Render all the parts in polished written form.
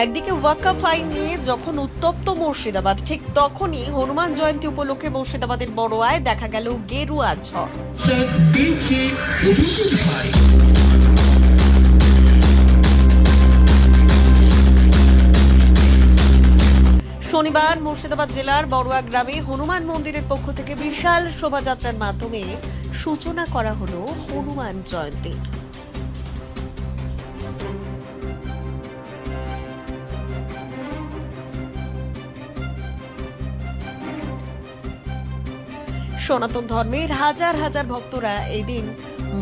একদিকে ওয়াকফ আইন নিয়ে যখন উত্তপ্ত মুর্শিদাবাদ, ঠিক তখনই হনুমান জয়ন্তী উপলক্ষে মুর্শিদাবাদের বড়োয়ায় দেখা গেল গেরুয়া ঝড়। শনিবার মুর্শিদাবাদ জেলার বড়ুয়া গ্রামে হনুমান মন্দিরের পক্ষ থেকে বিশাল শোভাযাত্রার মাধ্যমে সূচনা করা হলো হনুমান জয়ন্তী। সনাতন ধর্মের হাজার হাজার ভক্তরা এই দিন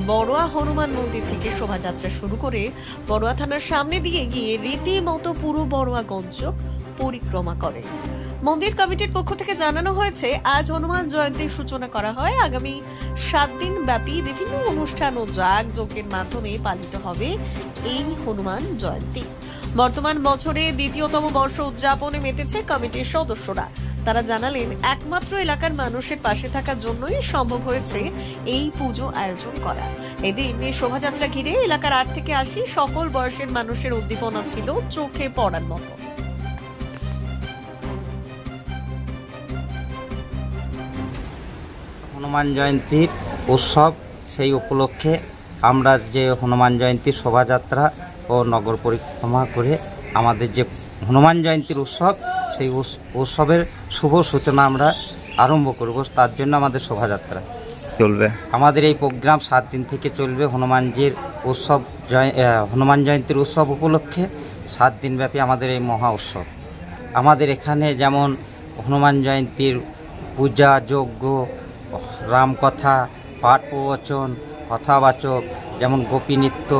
বড়ুয়া হনুমান মন্দির থেকে শোভাযাত্রা শুরু করে বড়ুয়া থানার সামনে দিয়ে গিয়ে রীতিমতো পুরো বড়ুয়াগঞ্জ পরিক্রমা করে। মন্দির কমিটির পক্ষ থেকে জানানো হয়েছে, আজ হনুমান জয়ন্তীর সূচনা করা হয়। আগামী 7 দিন ব্যাপী বিভিন্ন অনুষ্ঠান ও যাগযজ্ঞের মাধ্যমে পালিত হবে এই হনুমান জয়ন্তী। বর্তমান বছরে দ্বিতীয়তম বর্ষ উদযাপনে মেতেছে কমিটির সদস্যরা। তারা জানালেন, একমাত্র এলাকার মানুষের পাশে থাকার জন্যই সম্ভব হয়েছে এই পুজো আয়োজন করা। এদিন এই শোভাযাত্রা ঘিরে এলাকার 8 থেকে 80 সকল বয়সের মানুষের উদ্দীপনা ছিল চোখে পড়ার মতো। হনুমান জয়ন্তীর উৎসব, সেই উপলক্ষে আমরা যে হনুমান জয়ন্তীর শোভাযাত্রা ও নগর পরিক্রমা করে আমাদের যে হনুমান জয়ন্তীর উৎসব, সেই উৎসবের শুভ সূচনা আমরা আরম্ভ করব। তার জন্য আমাদের শোভাযাত্রা চলবে। আমাদের এই প্রোগ্রাম 7 দিন থেকে চলবে। হনুমান জয়ন্তীর উৎসব উপলক্ষে 7 দিনব্যাপী আমাদের এই মহা উৎসব। আমাদের এখানে যেমন হনুমান জয়ন্তীর পূজা, যজ্ঞ, রামকথা, পাঠ প্রবচন, কথাবাচক, যেমন গোপী নৃত্য,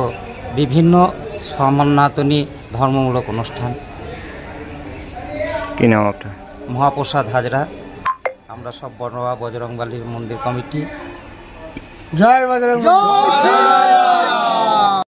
বিভিন্ন সনাতনী ধর্মমূলক অনুষ্ঠান। কি নাম আপনার? মহাপ্রসাদ হাজরা। আমরা সব বড়ুয়া বজরংবলী মন্দির কমিটি। জয় বজরং।